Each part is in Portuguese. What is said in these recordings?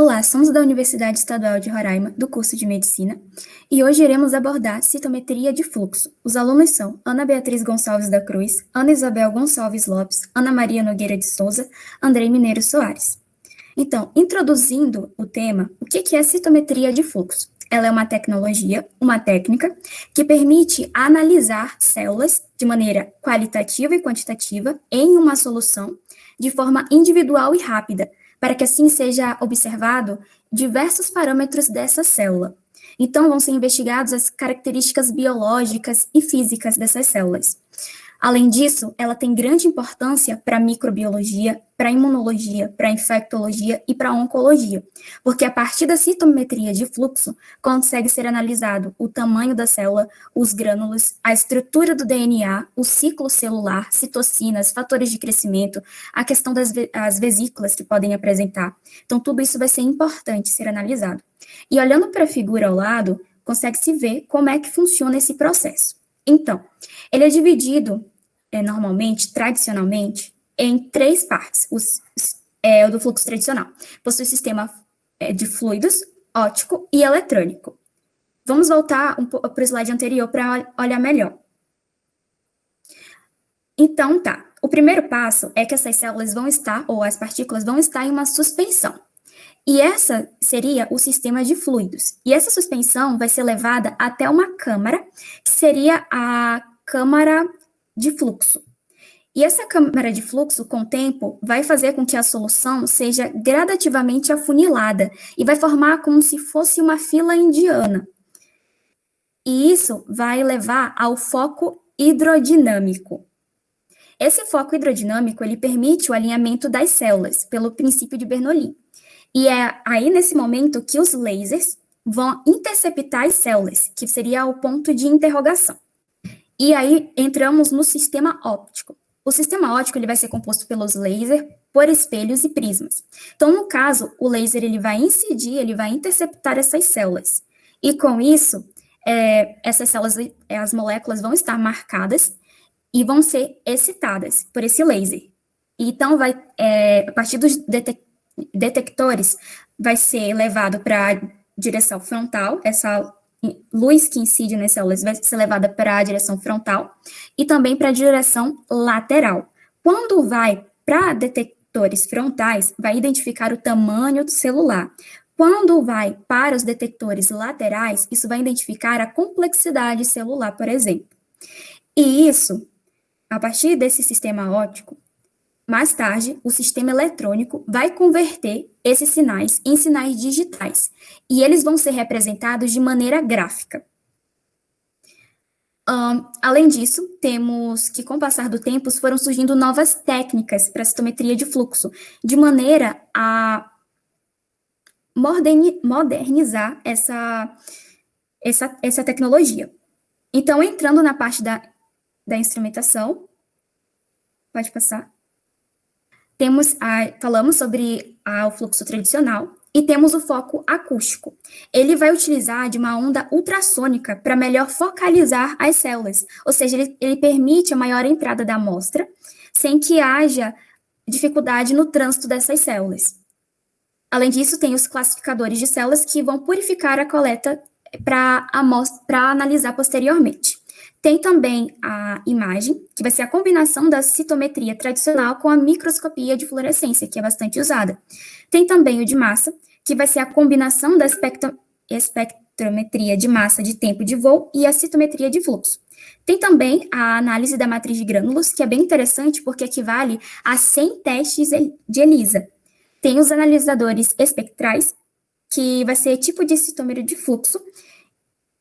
Olá, somos da Universidade Estadual de Roraima, do curso de Medicina, e hoje iremos abordar citometria de fluxo. Os alunos são Ana Beatriz Gonçalves da Cruz, Ana Isabel Gonçalves Lopes, Ana Maria Nogueira de Souza, Andrei Mineiro Soares. Então, introduzindo o tema, o que é citometria de fluxo? Ela é uma tecnologia, uma técnica, que permite analisar células de maneira qualitativa e quantitativa em uma solução de forma individual e rápida, para que assim seja observado diversos parâmetros dessa célula. Então, vão ser investigadas as características biológicas e físicas dessas células. Além disso, ela tem grande importância para a microbiologia, para a imunologia, para a infectologia e para a oncologia, porque a partir da citometria de fluxo consegue ser analisado o tamanho da célula, os grânulos, a estrutura do DNA, o ciclo celular, citocinas, fatores de crescimento, a questão das as vesículas que podem apresentar. Então, tudo isso vai ser importante ser analisado. E olhando para a figura ao lado, consegue-se ver como é que funciona esse processo. Então, ele é dividido, normalmente, tradicionalmente, em três partes, o do fluxo tradicional. Possui sistema de fluidos, óptico e eletrônico. Vamos voltar para o slide anterior para olhar melhor. Então, tá. O primeiro passo é que essas células vão estar, ou as partículas vão estar em uma suspensão. E essa seria o sistema de fluidos. E essa suspensão vai ser levada até uma câmara, que seria a câmara de fluxo. E essa câmara de fluxo, com o tempo, vai fazer com que a solução seja gradativamente afunilada e vai formar como se fosse uma fila indiana. E isso vai levar ao foco hidrodinâmico. Esse foco hidrodinâmico, ele permite o alinhamento das células pelo princípio de Bernoulli. E é aí, nesse momento, que os lasers vão interceptar as células, que seria o ponto de interrogação. E aí, entramos no sistema óptico. O sistema óptico ele vai ser composto pelos lasers, por espelhos e prismas. Então, no caso, o laser ele vai incidir, ele vai interceptar essas células. E com isso, essas células, as moléculas vão estar marcadas e vão ser excitadas por esse laser. Então, a partir dos detectores, vai ser levado para a direção frontal, essa luz que incide nas células vai ser levada para a direção frontal e também para a direção lateral. Quando vai para detectores frontais, vai identificar o tamanho do celular. Quando vai para os detectores laterais, isso vai identificar a complexidade celular, por exemplo. E isso, a partir desse sistema óptico, mais tarde, o sistema eletrônico vai converter esses sinais em sinais digitais, e eles vão ser representados de maneira gráfica. Além disso, temos que, com o passar do tempo, foram surgindo novas técnicas para a citometria de fluxo, de maneira a modernizar essa tecnologia. Então, entrando na parte da instrumentação, pode passar. Falamos sobre o fluxo tradicional e temos o foco acústico. Ele vai utilizar de uma onda ultrassônica para melhor focalizar as células, ou seja, ele permite a maior entrada da amostra, sem que haja dificuldade no trânsito dessas células. Além disso, tem os classificadores de células que vão purificar a coleta para analisar posteriormente. Tem também a imagem, que vai ser a combinação da citometria tradicional com a microscopia de fluorescência, que é bastante usada. Tem também o de massa, que vai ser a combinação da espectrometria de massa de tempo de voo e a citometria de fluxo. Tem também a análise da matriz de grânulos, que é bem interessante porque equivale a 100 testes de ELISA. Tem os analisadores espectrais, que vai ser tipo de citômetro de fluxo.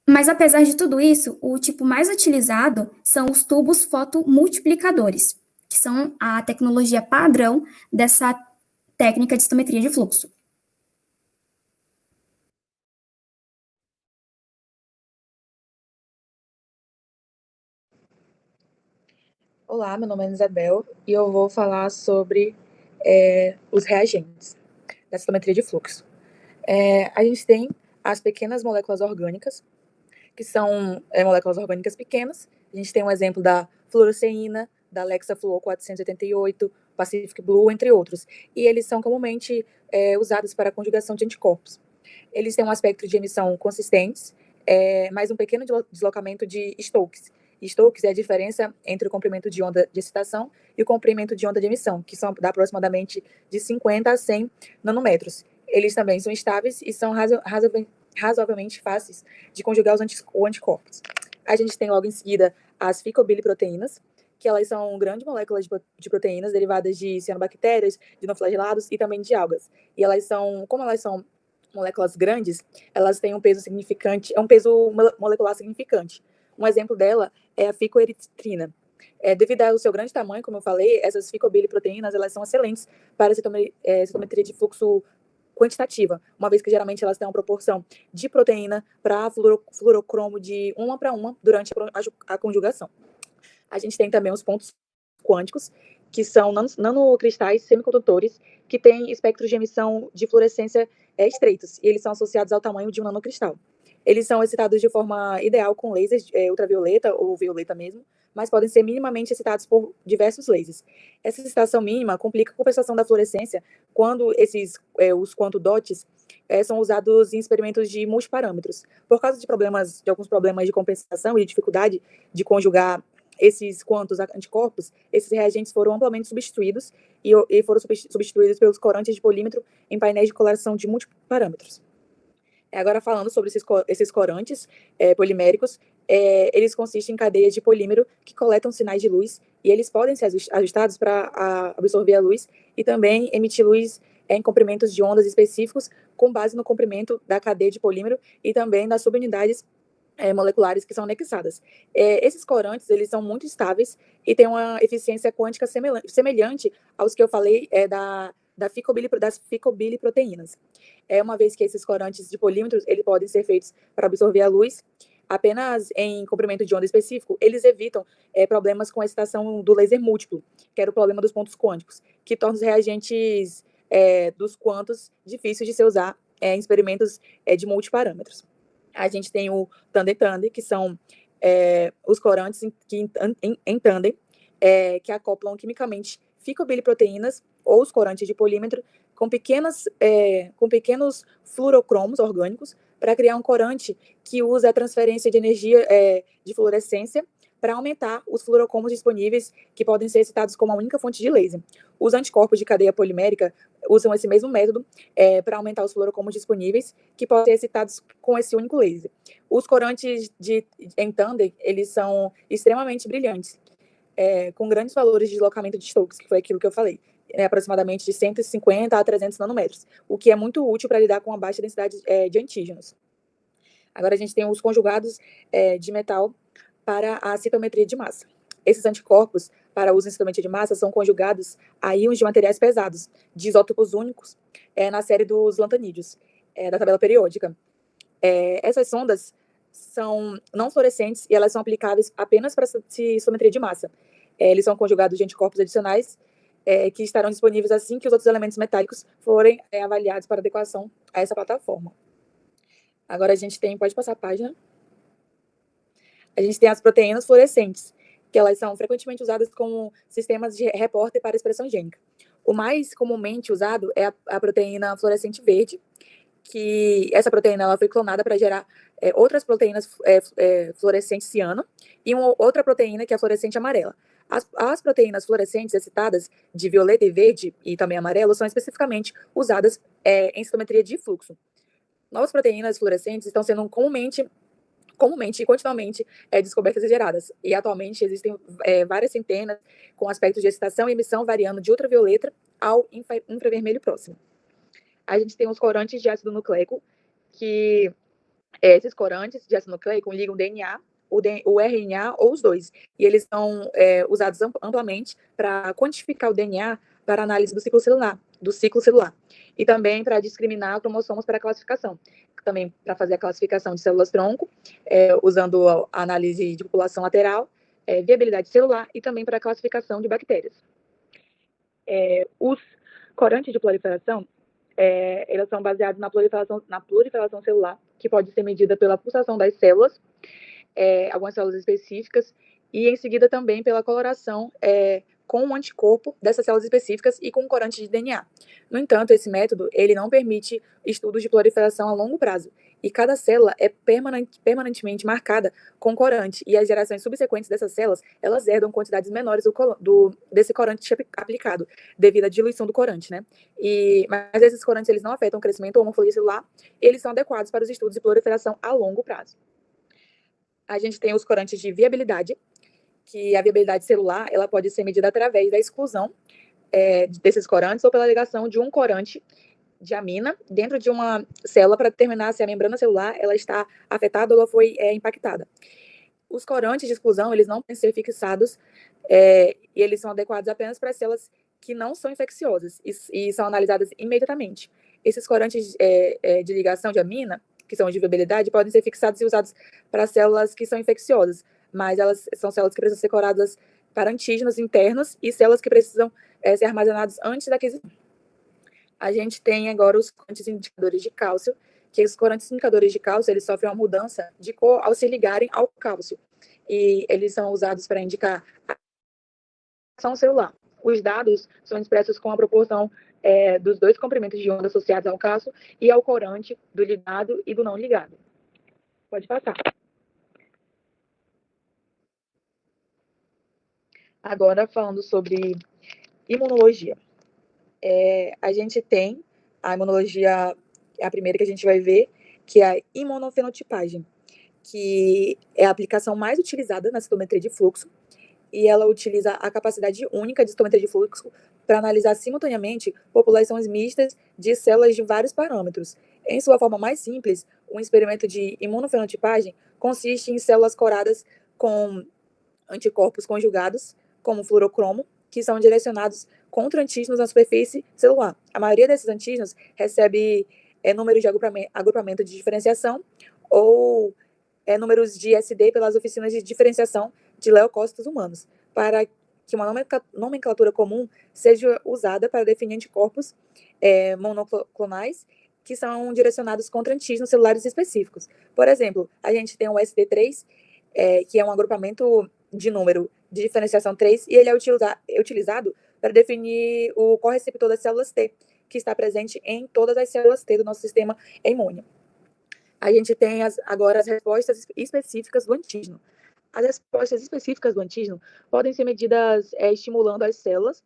Mas, apesar de tudo isso, o tipo mais utilizado são os tubos fotomultiplicadores, que são a tecnologia padrão dessa técnica de citometria de fluxo. Olá, meu nome é Isabel e eu vou falar sobre os reagentes da citometria de fluxo. A gente tem as pequenas moléculas orgânicas, que são moléculas orgânicas pequenas. A gente tem um exemplo da fluoresceína, da Lexafluor 488, Pacific Blue, entre outros. E eles são comumente usados para a conjugação de anticorpos. Eles têm um aspecto de emissão consistentes, mas um pequeno deslocamento de Stokes. Stokes é a diferença entre o comprimento de onda de excitação e o comprimento de onda de emissão, que são dá aproximadamente de 50 a 100 nanômetros. Eles também são estáveis e são razoavelmente fáceis de conjugar os anticorpos. A gente tem logo em seguida as ficobiliproteínas, que elas são grandes moléculas de proteínas derivadas de cianobactérias, dinoflagelados e também de algas. E elas são, como elas são moléculas grandes, elas têm um peso significante, é um peso molecular significante. Um exemplo dela é a ficoeritrina. Devido ao seu grande tamanho, como eu falei, essas ficobiliproteínas, elas são excelentes para a citometria de fluxo quantitativa, uma vez que geralmente elas têm uma proporção de proteína para fluorocromo de 1 para 1 durante a conjugação. A gente tem também os pontos quânticos, que são nanocristais semicondutores, que têm espectros de emissão de fluorescência estreitos, e eles são associados ao tamanho de um nanocristal. Eles são excitados de forma ideal com lasers ultravioleta ou violeta mesmo, mas podem ser minimamente excitados por diversos lasers. Essa excitação mínima complica a compensação da fluorescência quando os quantodots são usados em experimentos de multiparâmetros. Por causa de alguns problemas de compensação e de dificuldade de conjugar esses quantos anticorpos, esses reagentes foram amplamente substituídos e foram substituídos pelos corantes de polímetro em painéis de coloração de multiparâmetros. Agora, falando sobre esses corantes poliméricos, eles consistem em cadeias de polímero que coletam sinais de luz e eles podem ser ajustados para absorver a luz e também emitir luz em comprimentos de ondas específicos com base no comprimento da cadeia de polímero e também das subunidades moleculares que são anexadas. Esses corantes, eles são muito estáveis e têm uma eficiência quântica semelhante aos que eu falei das ficobiliproteínas. Uma vez que esses corantes de polímetros, eles podem ser feitos para absorver a luz apenas em comprimento de onda específico, eles evitam problemas com a excitação do laser múltiplo, que era o problema dos pontos quânticos, que torna os reagentes dos quantos difíceis de se usar em experimentos de multiparâmetros. A gente tem o tandem-tandem, que são os corantes em tandem, que acoplam quimicamente ficobiliproteínas ou os corantes de polímetro com pequenos fluorocromos orgânicos para criar um corante que usa a transferência de energia de fluorescência para aumentar os fluorocromos disponíveis, que podem ser excitados como a única fonte de laser. Os anticorpos de cadeia polimérica usam esse mesmo método para aumentar os fluorocromos disponíveis, que podem ser excitados com esse único laser. Os corantes em tandem, eles são extremamente brilhantes, com grandes valores de deslocamento de Stokes, que foi aquilo que eu falei, aproximadamente de 150 a 300 nanômetros, o que é muito útil para lidar com a baixa densidade de antígenos. Agora a gente tem os conjugados de metal para a citometria de massa. Esses anticorpos, para uso em citometria de massa, são conjugados a íons de materiais pesados, de isótopos únicos, na série dos lantanídeos, da tabela periódica. Essas sondas são não fluorescentes e elas são aplicáveis apenas para a citometria de massa. Eles são conjugados de anticorpos adicionais que estarão disponíveis assim que os outros elementos metálicos forem avaliados para adequação a essa plataforma. Agora a gente tem, pode passar a página. A gente tem as proteínas fluorescentes, que elas são frequentemente usadas como sistemas de repórter para expressão gênica. O mais comumente usado é a proteína fluorescente verde, que essa proteína ela foi clonada para gerar outras proteínas fluorescentes ciano e uma outra proteína que é a fluorescente amarela. As proteínas fluorescentes excitadas de violeta e verde e também amarelo são especificamente usadas em citometria de fluxo. Novas proteínas fluorescentes estão sendo comumente e continuamente descobertas e geradas. E atualmente existem várias centenas com aspectos de excitação e emissão variando de ultravioleta ao infravermelho próximo. A gente tem os corantes de ácido nucleico, que esses corantes de ácido nucleico ligam o DNA, o RNA ou os dois. E eles são usados amplamente para quantificar o DNA para análise do ciclo celular. E também para discriminar cromossomos para classificação. Também para fazer a classificação de células-tronco, usando a análise de população lateral, viabilidade celular e também para a classificação de bactérias. Os corantes de proliferação, elas são baseados na proliferação celular, que pode ser medida pela pulsação das células, algumas células específicas, e em seguida também pela coloração com um anticorpo dessas células específicas e com um corante de DNA. No entanto, esse método ele não permite estudos de proliferação a longo prazo, e cada célula é permanentemente marcada com corante, e as gerações subsequentes dessas células, elas herdam quantidades menores desse corante aplicado, devido à diluição do corante, né? Mas esses corantes, eles não afetam o crescimento ou morfologia celular, eles são adequados para os estudos de proliferação a longo prazo. A gente tem os corantes de viabilidade, que a viabilidade celular, ela pode ser medida através da exclusão desses corantes ou pela ligação de um corante de amina dentro de uma célula para determinar se a membrana celular ela está afetada ou ela foi impactada. Os corantes de exclusão, eles não podem ser fixados e eles são adequados apenas para células que não são infecciosas e são analisadas imediatamente. Esses corantes de ligação de amina, que são de viabilidade, podem ser fixados e usados para células que são infecciosas, mas elas são células que precisam ser curadas para antígenos internos e células que precisam ser armazenadas antes da aquisição. A gente tem agora os corantes indicadores de cálcio, que os corantes indicadores de cálcio, eles sofrem uma mudança de cor ao se ligarem ao cálcio. E eles são usados para indicar a ação celular. Os dados são expressos com a proporção dos dois comprimentos de onda associados ao cálcio e ao corante do ligado e do não ligado. Pode passar. Agora, falando sobre imunologia. A gente tem a imunologia, a primeira que a gente vai ver, que é a imunofenotipagem, que é a aplicação mais utilizada na citometria de fluxo, e ela utiliza a capacidade única de citometria de fluxo para analisar simultaneamente populações mistas de células de vários parâmetros. Em sua forma mais simples, um experimento de imunofenotipagem consiste em células coradas com anticorpos conjugados, como fluorocromo, que são direcionados contra antígenos na superfície celular. A maioria desses antígenos recebe números de agrupamento de diferenciação ou números de SD pelas oficinas de diferenciação de leucócitos humanos, para que uma nomenclatura comum seja usada para definir anticorpos monoclonais que são direcionados contra antígenos celulares específicos. Por exemplo, a gente tem o SD3, que é um agrupamento de número de diferenciação 3, e ele é utilizado para definir o correceptor das células T, que está presente em todas as células T do nosso sistema imune. A gente tem agora as respostas específicas do antígeno. As respostas específicas do antígeno podem ser medidas estimulando as células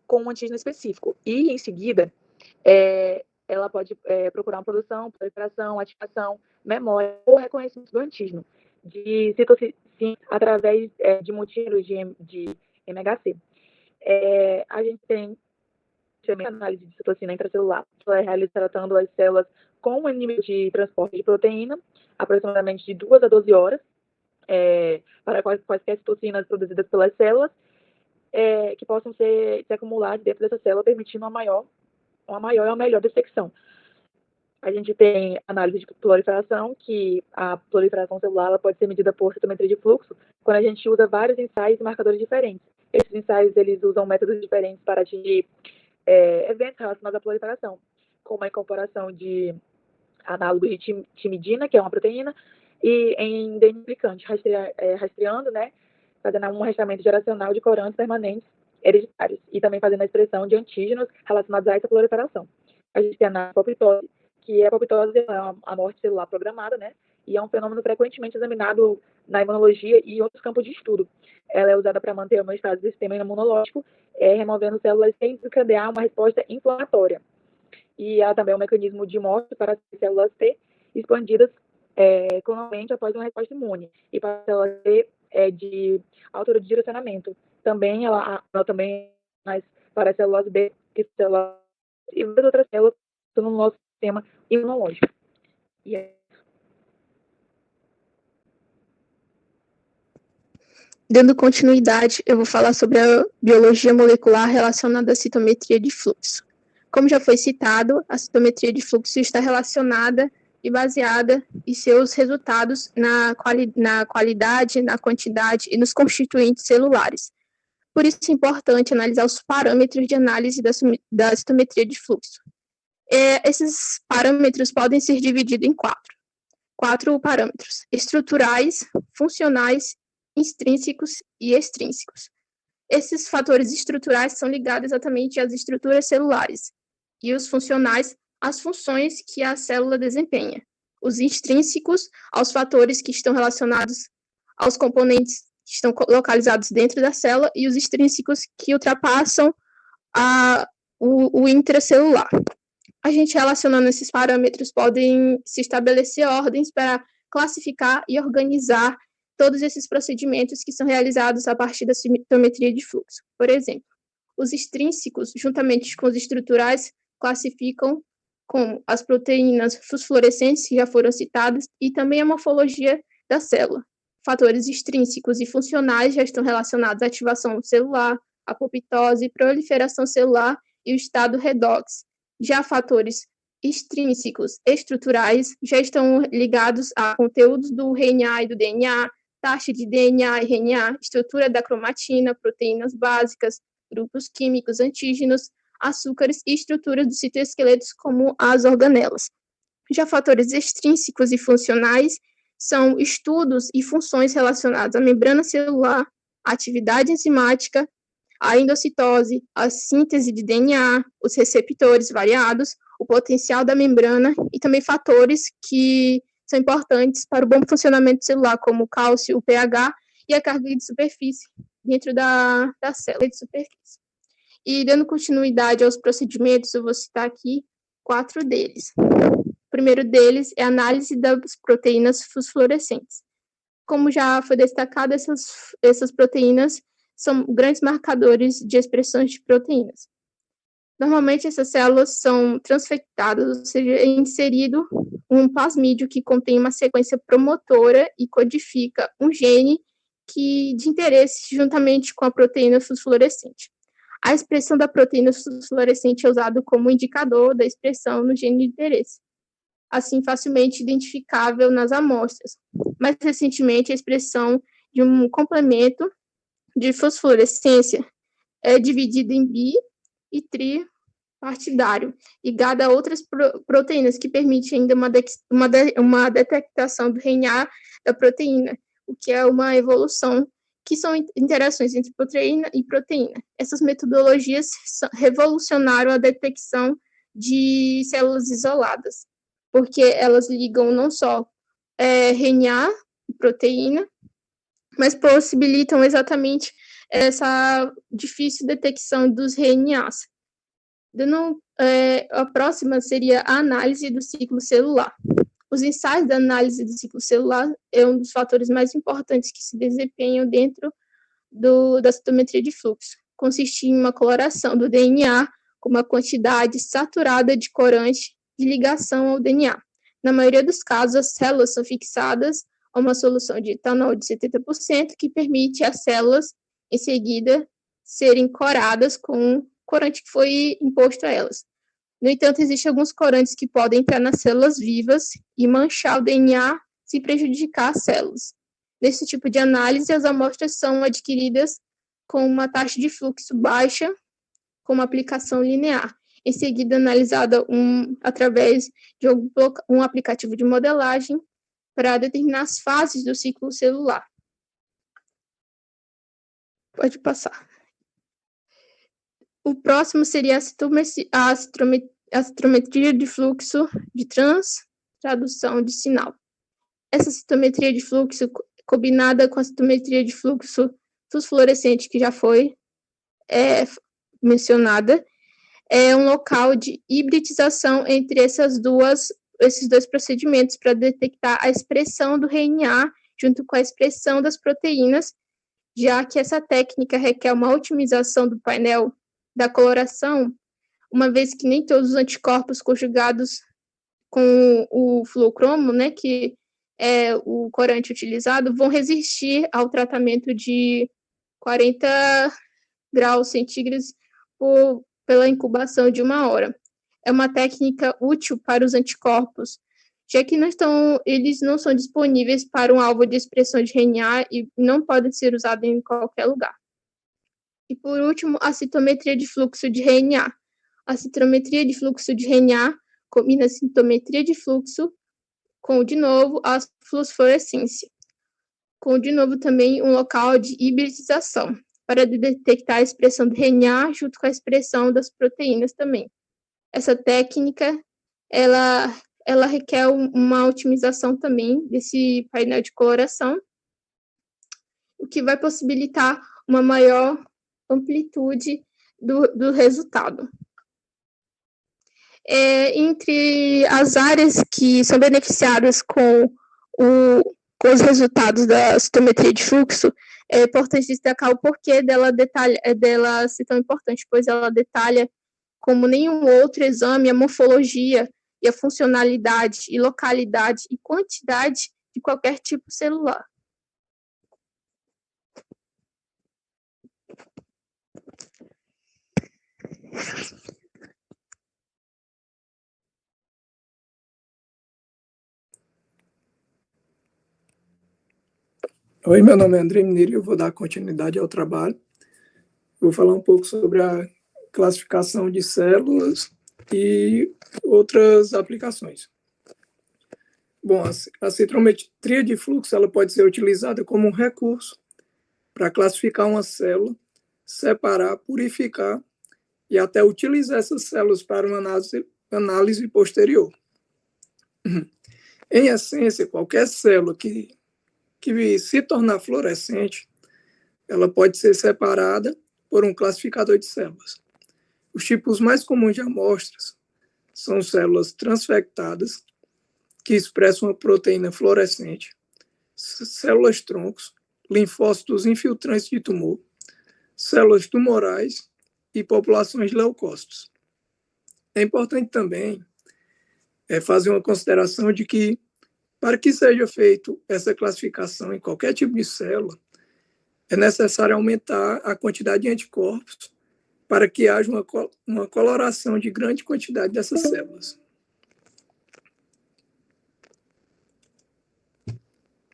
com um antígeno específico, e em seguida ela pode procurar uma produção, proliferação, ativação, memória ou reconhecimento do antígeno de citocina através de múltiplos de MHC. A gente tem a análise de citocina intracelular, que é realizada tratando as células com um nível de transporte de proteína, aproximadamente de 2 a 12 horas, para quaisquer citocinas produzidas pelas células, que possam se acumular dentro dessa célula, permitindo uma maior e uma melhor dissecção. A gente tem análise de proliferação, que a proliferação celular ela pode ser medida por citometria de fluxo, quando a gente usa vários ensaios e marcadores diferentes. Esses ensaios eles usam métodos diferentes para atingir eventos relacionados à proliferação, como a incorporação de análogos de timidina, que é uma proteína, e em DNA replicante, rastreando, né, fazendo um rastreamento geracional de corantes permanentes hereditários, e também fazendo a expressão de antígenos relacionados a essa proliferação. A gente tem a apoptose, que a apoptose é a morte celular programada, né? E é um fenômeno frequentemente examinado na imunologia e em outros campos de estudo. Ela é usada para manter o homeostase do sistema imunológico, removendo células sem desencadear uma resposta inflamatória. E ela também é um mecanismo de morte para as células T expandidas clonalmente após uma resposta imune. E para as células T de autodirecionamento. Também ela também para as células B, que células e outras células estão no nosso sistema imunológico. Dando continuidade, eu vou falar sobre a biologia molecular relacionada à citometria de fluxo. Como já foi citado, a citometria de fluxo está relacionada e baseada em seus resultados na qualidade, na quantidade e nos constituintes celulares. Por isso é importante analisar os parâmetros de análise da citometria de fluxo. Esses parâmetros podem ser divididos em quatro parâmetros: estruturais, funcionais, intrínsecos e extrínsecos. Esses fatores estruturais são ligados exatamente às estruturas celulares e os funcionais às funções que a célula desempenha. Os extrínsecos aos fatores que estão relacionados aos componentes que estão localizados dentro da célula e os extrínsecos que ultrapassam o intracelular. A gente relacionando esses parâmetros podem se estabelecer ordens para classificar e organizar todos esses procedimentos que são realizados a partir da citometria de fluxo. Por exemplo, os extrínsecos, juntamente com os estruturais, classificam como as proteínas fosforescentes, que já foram citadas, e também a morfologia da célula. Fatores extrínsecos e funcionais já estão relacionados à ativação celular, apoptose, proliferação celular e o estado redox. Já fatores extrínsecos estruturais já estão ligados a conteúdos do RNA e do DNA, taxa de DNA e RNA, estrutura da cromatina, proteínas básicas, grupos químicos, antígenos, açúcares e estruturas dos citoesqueletos, como as organelas. Já fatores extrínsecos e funcionais são estudos e funções relacionadas à membrana celular, à atividade enzimática, à endocitose, à síntese de DNA, os receptores variados, o potencial da membrana e também fatores que são importantes para o bom funcionamento celular, como o cálcio, o pH e a carga de superfície dentro da célula de superfície. E dando continuidade aos procedimentos, eu vou citar aqui 4 deles. O primeiro deles é a análise das proteínas fosforescentes. Como já foi destacado, essas proteínas são grandes marcadores de expressões de proteínas. Normalmente, essas células são transfectadas, ou seja, é inserido um plasmídio que contém uma sequência promotora e codifica um gene de interesse juntamente com a proteína fosforescente. A expressão da proteína fosforescente é usada como indicador da expressão no gene de interesse, assim facilmente identificável nas amostras. Mais recentemente, a expressão de um complemento de fosforescência é dividida em bi e tripartidário, ligada a outras proteínas, que permite ainda uma detectação do RNA da proteína, o que é uma evolução, que são interações entre proteína e proteína. Essas metodologias revolucionaram a detecção de células isoladas, porque elas ligam não só RNA e proteína, mas possibilitam exatamente essa difícil detecção dos RNAs. A próxima seria a análise do ciclo celular. Os ensaios da análise do ciclo celular é um dos fatores mais importantes que se desempenham dentro da citometria de fluxo. Consiste em uma coloração do DNA com uma quantidade saturada de corante de ligação ao DNA. Na maioria dos casos, as células são fixadas a uma solução de etanol de 70%, que permite às células, em seguida, serem coradas com o corante que foi imposto a elas. No entanto, existem alguns corantes que podem entrar nas células vivas e manchar o DNA sem prejudicar as células. Nesse tipo de análise, as amostras são adquiridas com uma taxa de fluxo baixa, com uma aplicação linear. Em seguida, analisada através de um aplicativo de modelagem para determinar as fases do ciclo celular. Pode passar. O próximo seria a citometria de fluxo de tradução de sinal. Essa citometria de fluxo, combinada com a citometria de fluxo fosforescente, que já foi mencionada, é um local de hibridização entre esses dois procedimentos para detectar a expressão do RNA junto com a expressão das proteínas, já que essa técnica requer uma otimização do painel da coloração, uma vez que nem todos os anticorpos conjugados com o fluocromo, né, que é o corante utilizado, vão resistir ao tratamento de 40 graus centígrados pela incubação de 1 hora. É uma técnica útil para os anticorpos, já que eles não são disponíveis para um alvo de expressão de RNA e não podem ser usados em qualquer lugar. E, por último, a citometria de fluxo de RNA. A citometria de fluxo de RNA combina a citometria de fluxo com, de novo, a fluorescência, com, de novo, também um local de hibridização. para detectar a expressão do RNA junto com a expressão das proteínas também. Essa técnica, ela requer uma otimização também desse painel de coloração, o que vai possibilitar uma maior amplitude do resultado. Entre as áreas que são beneficiadas com os resultados da citometria de fluxo, é importante destacar o porquê dela ser tão importante, pois ela detalha como nenhum outro exame a morfologia e a funcionalidade e localidade e quantidade de qualquer tipo celular. Oi, meu nome é André Mineiro e eu vou dar continuidade ao trabalho. Vou falar um pouco sobre a classificação de células e outras aplicações. Bom, a citometria de fluxo ela pode ser utilizada como um recurso para classificar uma célula, separar, purificar e até utilizar essas células para uma análise posterior. Em essência, qualquer célula que se tornar fluorescente, ela pode ser separada por um classificador de células. Os tipos mais comuns de amostras são células transfectadas, que expressam uma proteína fluorescente, células troncos, linfócitos infiltrantes de tumor, células tumorais e populações de leucócitos. É importante também fazer uma consideração de que, para que seja feita essa classificação em qualquer tipo de célula, é necessário aumentar a quantidade de anticorpos para que haja uma coloração de grande quantidade dessas células.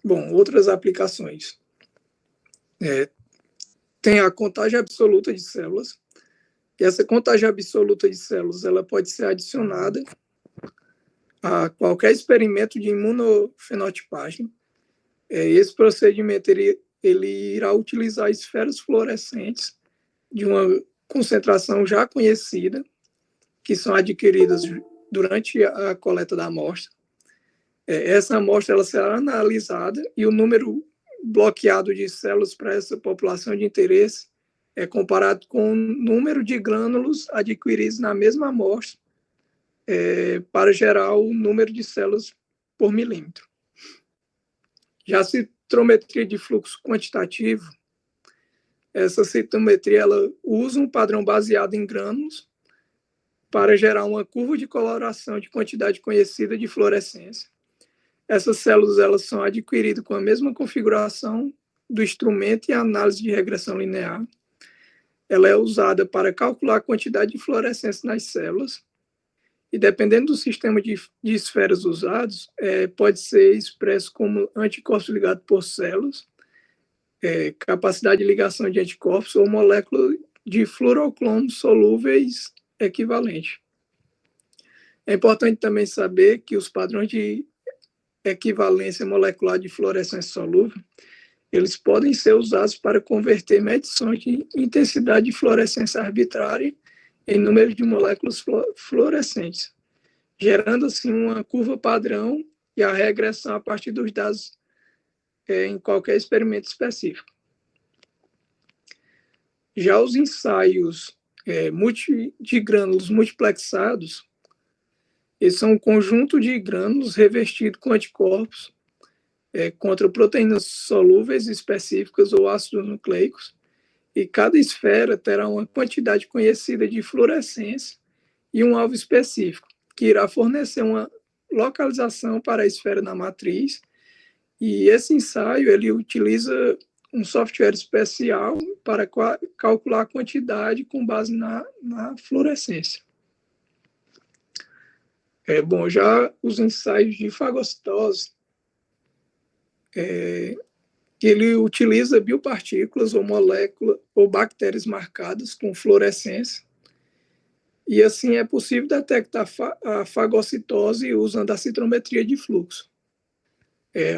Bom, outras aplicações. Tem a contagem absoluta de células, e essa contagem absoluta de células ela pode ser adicionada a qualquer experimento de imunofenotipagem. Esse procedimento ele irá utilizar esferas fluorescentes de uma concentração já conhecida, que são adquiridas durante a coleta da amostra. Essa amostra ela será analisada e o número bloqueado de células para essa população de interesse é comparado com o número de grânulos adquiridos na mesma amostra para gerar o número de células por milímetro. Já a citometria de fluxo quantitativo, essa citometria ela usa um padrão baseado em grânulos para gerar uma curva de coloração de quantidade conhecida de fluorescência. Essas células elas são adquiridas com a mesma configuração do instrumento e a análise de regressão linear. Ela é usada para calcular a quantidade de fluorescência nas células e, dependendo do sistema de esferas usados, pode ser expresso como anticorpos ligados por células, capacidade de ligação de anticorpos ou molécula de fluoroclomos solúveis equivalente. É importante também saber que os padrões de equivalência molecular de fluorescência solúvel, eles podem ser usados para converter medições de intensidade de fluorescência arbitrária em número de moléculas fluorescentes, gerando assim uma curva padrão e a regressão a partir dos dados em qualquer experimento específico. Já os ensaios de grânulos multiplexados, eles são um conjunto de grânulos revestidos com anticorpos contra proteínas solúveis específicas ou ácidos nucleicos, e cada esfera terá uma quantidade conhecida de fluorescência e um alvo específico, que irá fornecer uma localização para a esfera na matriz, e esse ensaio ele utiliza um software especial para calcular a quantidade com base na fluorescência. Bom, já os ensaios de fagocitose, ele utiliza biopartículas ou moléculas ou bactérias marcadas com fluorescência, e assim é possível detectar a fagocitose usando a citometria de fluxo.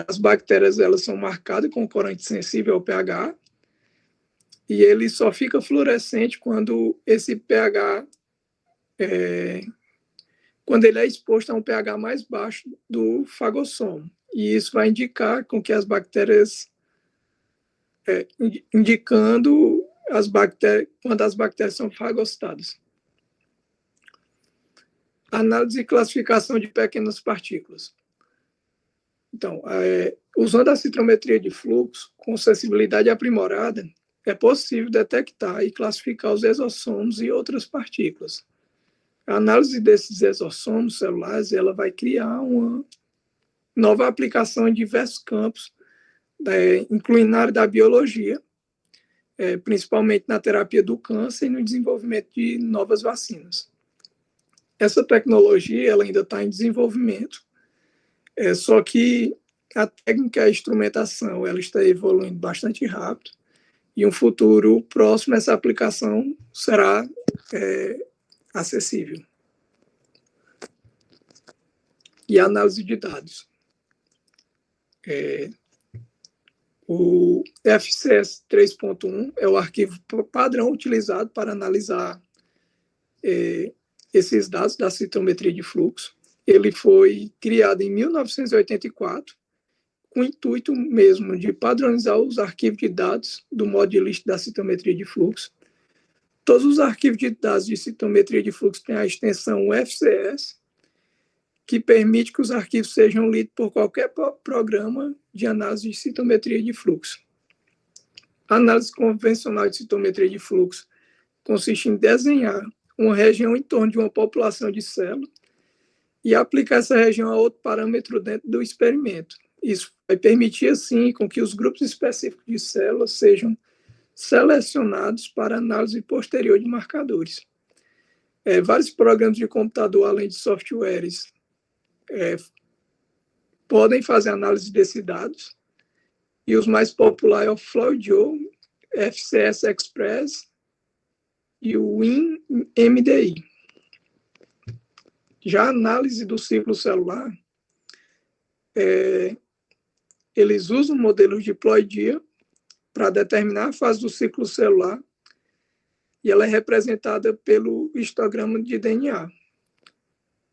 As bactérias elas são marcadas com corante sensível ao pH, e ele só fica fluorescente quando esse pH, quando ele é exposto a um pH mais baixo do fagossomo. E isso vai indicar com que as bactérias, indicando quando as bactérias são fagostadas. Análise e classificação de pequenas partículas. Então, usando a citrometria de fluxo com sensibilidade aprimorada, é possível detectar e classificar os exossomos e outras partículas. A análise desses exossomos celulares, ela vai criar uma nova aplicação em diversos campos, incluindo na área da biologia, principalmente na terapia do câncer e no desenvolvimento de novas vacinas. Essa tecnologia ela ainda está em desenvolvimento, só que a técnica e a instrumentação ela está evoluindo bastante rápido, e em um futuro próximo essa aplicação será acessível. E a análise de dados. O FCS 3.1 é o arquivo padrão utilizado para analisar esses dados da citometria de fluxo. Ele foi criado em 1984, com o intuito mesmo de padronizar os arquivos de dados do modo list da citometria de fluxo. Todos os arquivos de dados de citometria de fluxo têm a extensão FCS, que permite que os arquivos sejam lidos por qualquer programa de análise de citometria de fluxo. A análise convencional de citometria de fluxo consiste em desenhar uma região em torno de uma população de células e aplicar essa região a outro parâmetro dentro do experimento. Isso vai permitir, assim, com que os grupos específicos de células sejam selecionados para análise posterior de marcadores. Vários programas de computador, além de softwares, podem fazer análise desses dados, e os mais populares é o FlowJo, FCS Express e o WinMDI. Já a análise do ciclo celular, eles usam modelos de diploidia para determinar a fase do ciclo celular, e ela é representada pelo histograma de DNA.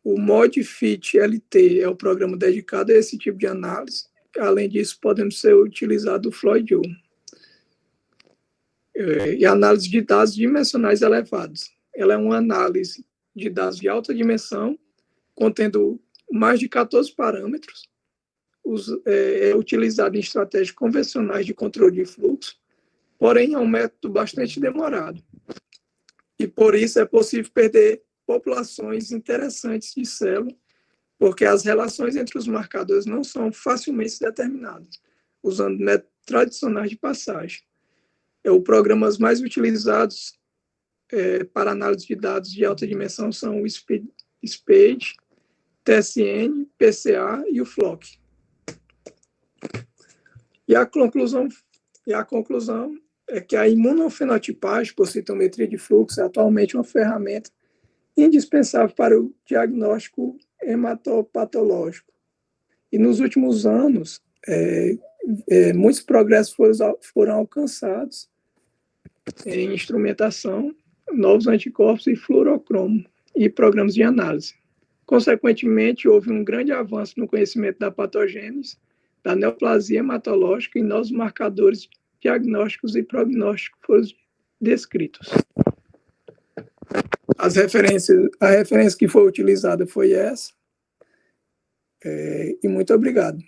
O ModFit-LT é o programa dedicado a esse tipo de análise. Além disso, podemos ser utilizados o FlowJo. E a análise de dados dimensionais elevados. Ela é uma análise de dados de alta dimensão, contendo mais de 14 parâmetros. É utilizado em estratégias convencionais de controle de fluxo, porém é um método bastante demorado. E por isso é possível perder populações interessantes de células, porque as relações entre os marcadores não são facilmente determinadas, usando métodos tradicionais de passagem. Os programas mais utilizados para análise de dados de alta dimensão são o SPADE, TSN, PCA e o Flock. E a conclusão é que a imunofenotipagem por citometria de fluxo é atualmente uma ferramenta indispensável para o diagnóstico hematopatológico. E nos últimos anos, muitos progressos foram alcançados em instrumentação, novos anticorpos e fluorocromo e programas de análise. Consequentemente, houve um grande avanço no conhecimento da patogênese, da neoplasia hematológica e novos marcadores diagnósticos e prognósticos foram descritos. A referência que foi utilizada foi essa, e muito obrigado.